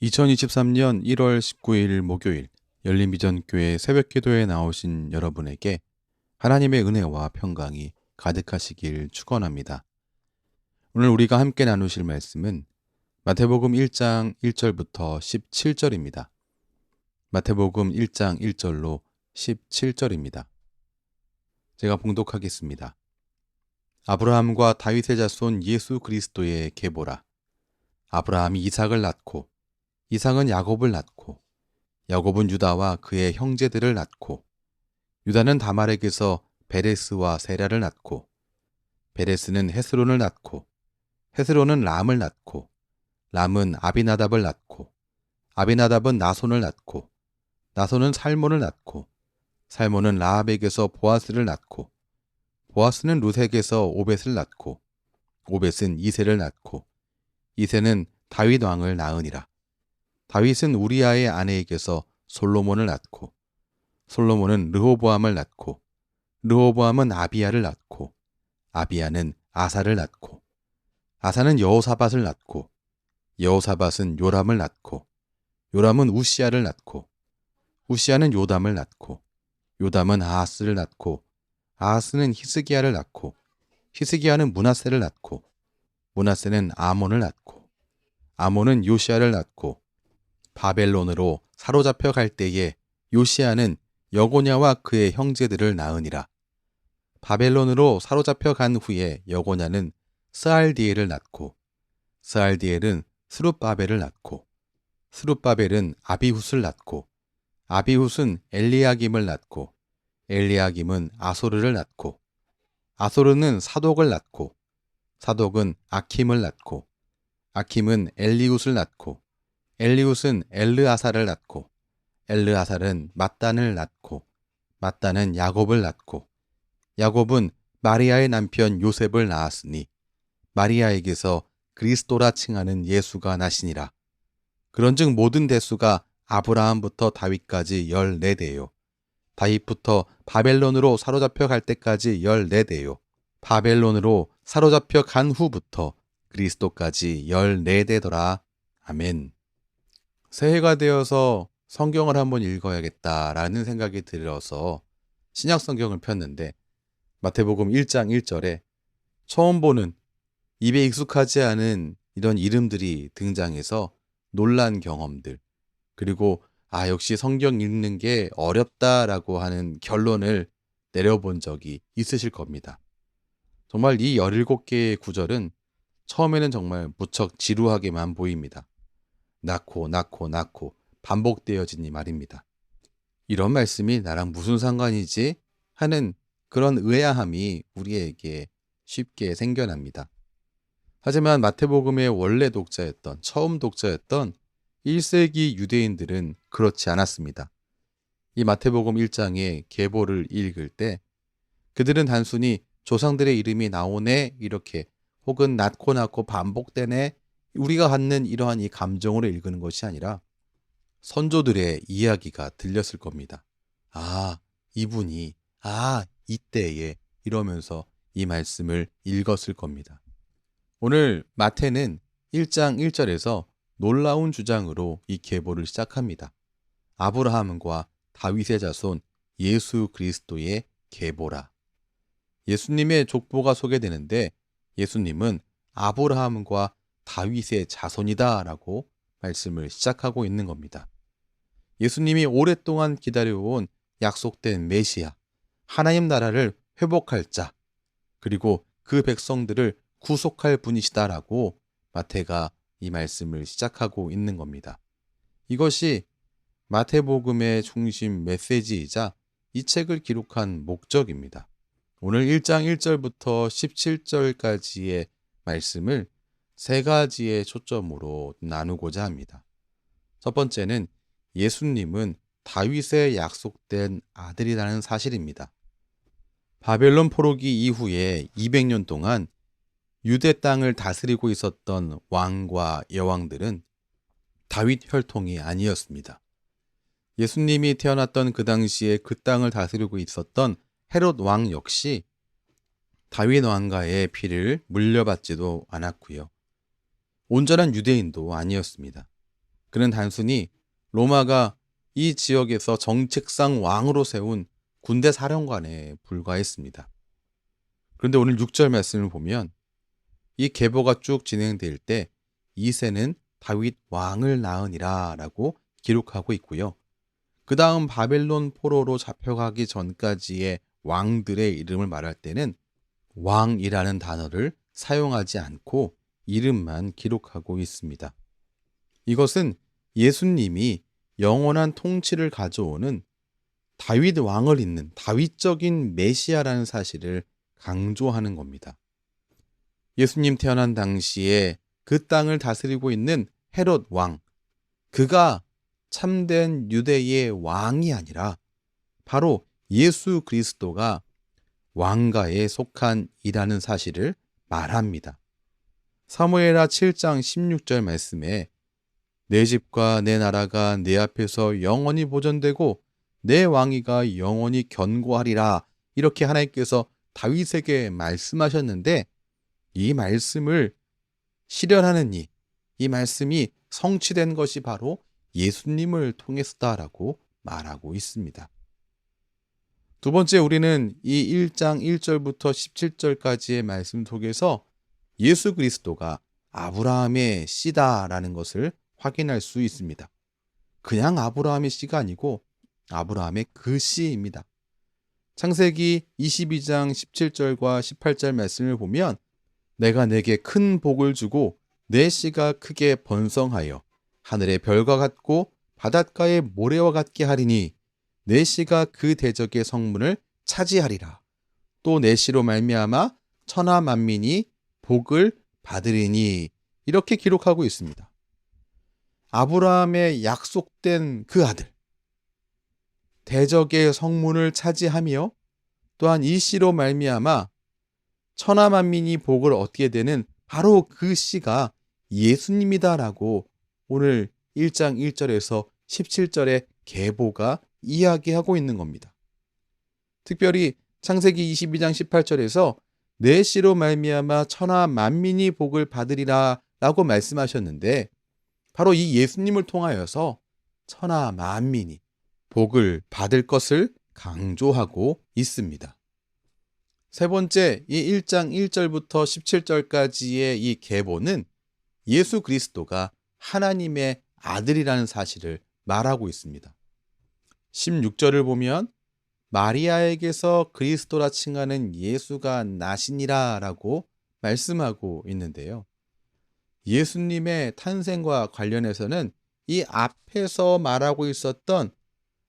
2023년 1월 19일 목요일 열린비전교회 새벽기도에 나오신 여러분에게 하나님의 은혜와 평강이 가득하시길 축원합니다. 오늘 우리가 함께 나누실 말씀은 마태복음 1장 1절부터 17절입니다. 마태복음 1장 1절로 17절입니다. 제가 봉독하겠습니다. 아브라함과 다윗의 자손 예수 그리스도의 계보라. 아브라함이 이삭을 낳고 이삭은 야곱을 낳고 야곱은 유다와 그의 형제들을 낳고 유다는 다말에게서 베레스와 세라를 낳고 베레스는 헤스론을 낳고 헤스론은 람을 낳고 람은 아비나답을 낳고 아비나답은 나손을 낳고 나손은 살몬을 낳고 살몬은 라합에게서 보아스를 낳고 보아스는 루색에서 오벳을 낳고 오벳은 이새를 낳고 이새는 다윗 왕을 낳으니라. 다윗은 우리아의 아내에게서 솔로몬을 낳고 솔로몬은 르호보암을 낳고 르호보암은 아비야를 낳고 아비야는 아사를 낳고 아사는 여호사밧을 낳고 여호사밧은 요람을 낳고 요람은 우시야를 낳고 우시야는 요담을 낳고 요담은 아하스를 낳고 아하스는 히스기야를 낳고 히스기야는 므낫세를 낳고 므낫세는 아몬을 낳고 아몬은 요시야를 낳고 바벨론으로 사로잡혀 갈 때에 요시야는 여고냐와 그의 형제들을 낳으니라. 바벨론으로 사로잡혀 간 후에 여고냐는 스알디엘을 낳고 스알디엘은 스룹바벨을 낳고 스룹바벨은 아비훗을 낳고 아비훗은 엘리야김을 낳고 엘리야김은 아소르를 낳고 아소르는 사독을 낳고 사독은 아킴을 낳고 아킴은 엘리훗을 낳고 엘리훗은 엘르아사를 낳고 엘르아살은 mat단을 낳고 mat단은 야곱을 낳고 야곱은 마리아의 남편 요셉을 낳았으니 마리아에게서 그리스도라 칭하는 예수가 나시니라. 그런즉 모든 대수가 아브라함부터 다윗까지 14대요. 다윗부터 바벨론으로 사로잡혀 갈 때까지 14대요. 바벨론으로 사로잡혀 간 후부터 그리스도까지 14대더라. 아멘. 새해가 되어서 성경을 한번 읽어야겠다라는 생각이 들어서 신약 성경을 폈는데 마태복음 1장 1절에 처음 보는 입에 익숙하지 않은 이런 이름들이 등장해서 놀란 경험들, 그리고 역시 성경 읽는 게 어렵다라고 하는 결론을 내려본 적이 있으실 겁니다. 정말 이 17개의 구절은 처음에는 정말 무척 지루하게만 보입니다. 낳고 반복되어지니 말입니다. 이런 말씀이 나랑 무슨 상관이지? 하는 그런 의아함이 우리에게 쉽게 생겨납니다. 하지만 마태복음의 원래 독자였던, 처음 독자였던 1세기 유대인들은 그렇지 않았습니다. 이 마태복음 1장의 계보를 읽을 때 그들은 단순히 조상들의 이름이 나오네 이렇게, 혹은 낳고 반복되네, 우리가 갖는 이러한 이 감정으로 읽는 것이 아니라 선조들의 이야기가 들렸을 겁니다. 이분이 이때에 이러면서 이 말씀을 읽었을 겁니다. 오늘 마태는 1장 1절에서 놀라운 주장으로 이 계보를 시작합니다. 아브라함과 다윗의 자손 예수 그리스도의 계보라. 예수님의 족보가 소개되는데 예수님은 아브라함과 다윗의 자손이다 라고 말씀을 시작하고 있는 겁니다. 예수님이 오랫동안 기다려온 약속된 메시아, 하나님 나라를 회복할 자, 그리고 그 백성들을 구속할 분이시다라고 마태가 이 말씀을 시작하고 있는 겁니다. 이것이 마태복음의 중심 메시지이자 이 책을 기록한 목적입니다. 오늘 1장 1절부터 17절까지의 말씀을 세 가지의 초점으로 나누고자 합니다. 첫 번째는 예수님은 다윗의 약속된 아들이라는 사실입니다. 바벨론 포로기 이후에 200년 동안 유대 땅을 다스리고 있었던 왕과 여왕들은 다윗 혈통이 아니었습니다. 예수님이 태어났던 그 당시에 그 땅을 다스리고 있었던 헤롯 왕 역시 다윗 왕가의 피를 물려받지도 않았고요. 온전한 유대인도 아니었습니다. 그는 단순히 로마가 이 지역에서 정책상 왕으로 세운 군대 사령관에 불과했습니다. 그런데 오늘 6절 말씀을 보면 이 계보가 쭉 진행될 때 이새는 다윗 왕을 낳으니라 라고 기록하고 있고요. 그 다음 바벨론 포로로 잡혀가기 전까지의 왕들의 이름을 말할 때는 왕이라는 단어를 사용하지 않고 이름만 기록하고 있습니다. 이것은 예수님이 영원한 통치를 가져오는 다윗 왕을 잇는 다윗적인 메시아라는 사실을 강조하는 겁니다. 예수님 태어난 당시에 그 땅을 다스리고 있는 헤롯 왕, 그가 참된 유대의 왕이 아니라 바로 예수 그리스도가 왕가에 속한 이라는 사실을 말합니다. 사무엘하 7장 16절 말씀에 내 집과 내 나라가 내 앞에서 영원히 보존되고 내 왕위가 영원히 견고하리라, 이렇게 하나님께서 다윗에게 말씀하셨는데 이 말씀을 실현하는 이 말씀이 성취된 것이 바로 예수님을 통해서다라고 말하고 있습니다. 두 번째, 우리는 이 1장 1절부터 17절까지의 말씀 속에서 예수 그리스도가 아브라함의 씨다라는 것을 확인할 수 있습니다. 그냥 아브라함의 씨가 아니고 아브라함의 그 씨입니다. 창세기 22장 17절과 18절 말씀을 보면 내가 내게 큰 복을 주고 내 씨가 크게 번성하여 하늘의 별과 같고 바닷가의 모래와 같게 하리니 내 씨가 그 대적의 성문을 차지하리라. 또 내 씨로 말미암아 천하 만민이 복을 받으리니, 이렇게 기록하고 있습니다. 아브라함의 약속된 그 아들, 대적의 성문을 차지하며 또한 이 씨로 말미암아 천하 만민이 복을 얻게 되는 바로 그 씨가 예수님이다라고 오늘 1장 1절에서 17절의 계보가 이야기하고 있는 겁니다. 특별히 창세기 22장 18절에서 내 씨로 말미암아 천하 만민이 복을 받으리라 라고 말씀하셨는데 바로 이 예수님을 통하여서 천하 만민이 복을 받을 것을 강조하고 있습니다. 세 번째, 이 1장 1절부터 17절까지의 이 계보는 예수 그리스도가 하나님의 아들이라는 사실을 말하고 있습니다. 16절을 보면 마리아에게서 그리스도라 칭하는 예수가 나시니라 라고 말씀하고 있는데요. 예수님의 탄생과 관련해서는 이 앞에서 말하고 있었던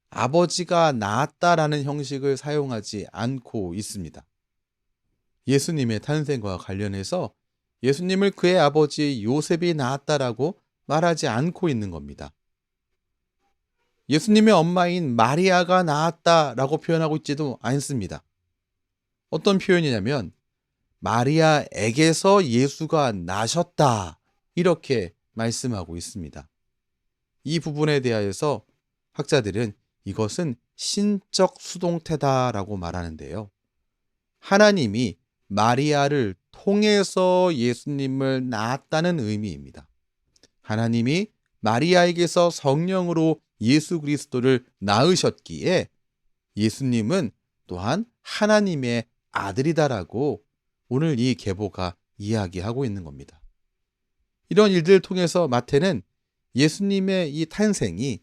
아버지가 낳았다라는 형식을 사용하지 않고 있습니다. 예수님의 탄생과 관련해서 예수님을 그의 아버지 요셉이 낳았다라고 말하지 않고 있는 겁니다. 예수님의 엄마인 마리아가 낳았다라고 표현하고 있지도 않습니다. 어떤 표현이냐면 마리아에게서 예수가 나셨다, 이렇게 말씀하고 있습니다. 이 부분에 대하여서 학자들은 이것은 신적 수동태다라고 말하는데요. 하나님이 마리아를 통해서 예수님을 낳았다는 의미입니다. 하나님이 마리아에게서 성령으로 예수 그리스도를 낳으셨기에 예수님은 또한 하나님의 아들이다라고 오늘 이 계보가 이야기하고 있는 겁니다. 이런 일들을 통해서 마태는 예수님의 이 탄생이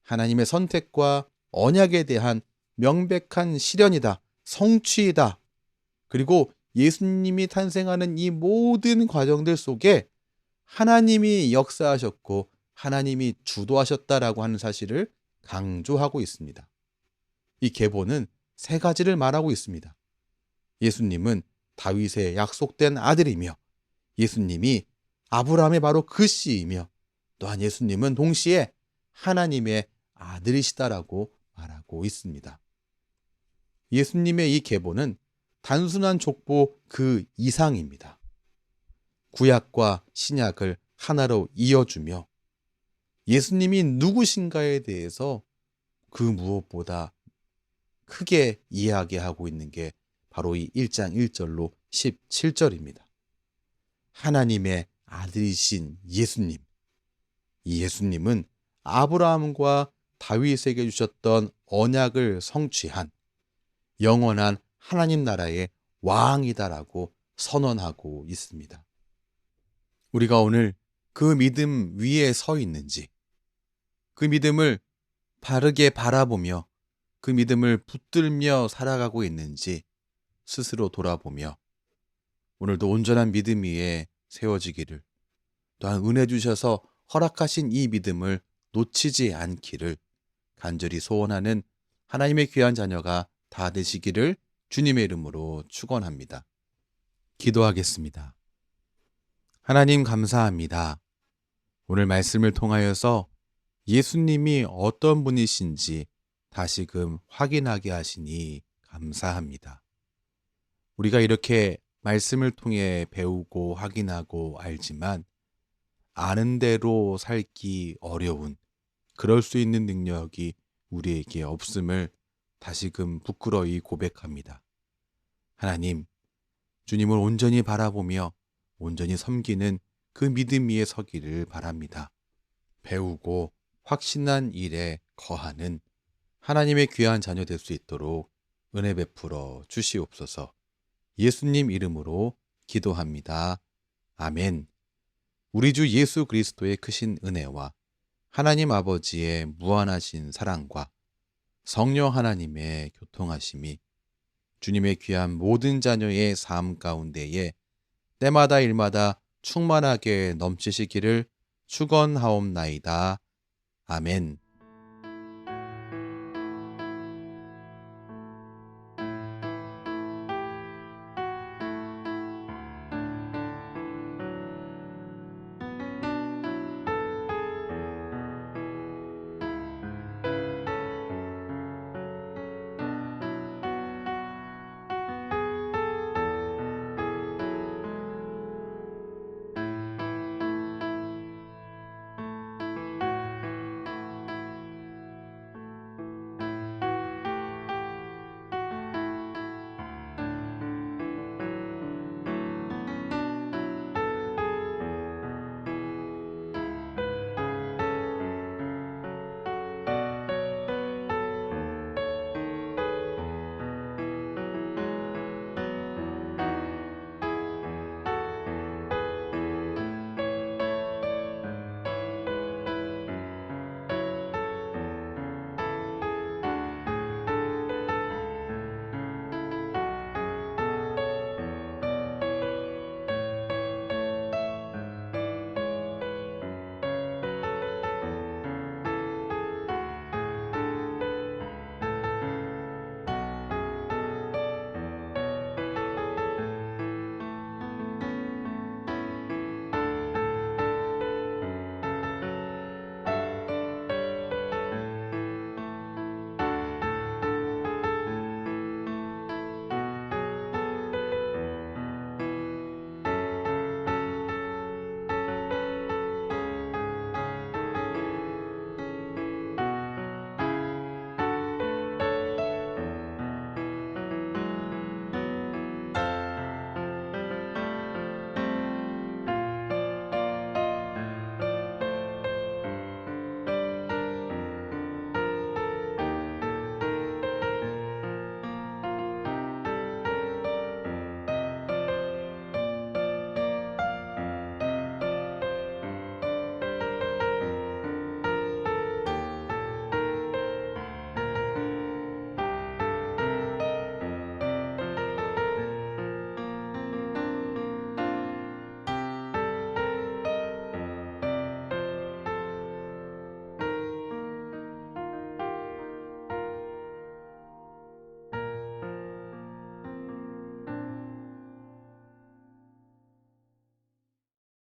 하나님의 선택과 언약에 대한 명백한 실현이다, 성취이다. 그리고 예수님이 탄생하는 이 모든 과정들 속에 하나님이 역사하셨고 하나님이 주도하셨다라고 하는 사실을 강조하고 있습니다. 이 계보는 세 가지를 말하고 있습니다. 예수님은 다윗의 약속된 아들이며 예수님이 아브라함의 바로 그 씨이며 또한 예수님은 동시에 하나님의 아들이시다라고 말하고 있습니다. 예수님의 이 계보는 단순한 족보 그 이상입니다. 구약과 신약을 하나로 이어주며 예수님이 누구신가에 대해서 그 무엇보다 크게 이야기하고 있는 게 바로 이 1장 1절로 17절입니다. 하나님의 아들이신 예수님, 이 예수님은 아브라함과 다윗에게 주셨던 언약을 성취한 영원한 하나님 나라의 왕이다라고 선언하고 있습니다. 우리가 오늘 그 믿음 위에 서 있는지, 그 믿음을 바르게 바라보며 그 믿음을 붙들며 살아가고 있는지 스스로 돌아보며 오늘도 온전한 믿음 위에 세워지기를, 또한 은혜 주셔서 허락하신 이 믿음을 놓치지 않기를 간절히 소원하는 하나님의 귀한 자녀가 다 되시기를 주님의 이름으로 축원합니다. 기도하겠습니다. 하나님 감사합니다. 오늘 말씀을 통하여서 예수님이 어떤 분이신지 다시금 확인하게 하시니 감사합니다. 우리가 이렇게 말씀을 통해 배우고 확인하고 알지만 아는 대로 살기 어려운 그럴 수 있는 능력이 우리에게 없음을 다시금 부끄러이 고백합니다. 하나님, 주님을 온전히 바라보며 온전히 섬기는 그 믿음 위에 서기를 바랍니다. 배우고 확신한 일에 거하는 하나님의 귀한 자녀 될 수 있도록 은혜 베풀어 주시옵소서. 예수님 이름으로 기도합니다. 아멘. 우리 주 예수 그리스도의 크신 은혜와 하나님 아버지의 무한하신 사랑과 성령 하나님의 교통하심이 주님의 귀한 모든 자녀의 삶 가운데에 때마다 일마다 충만하게 넘치시기를 축원하옵나이다. 아멘.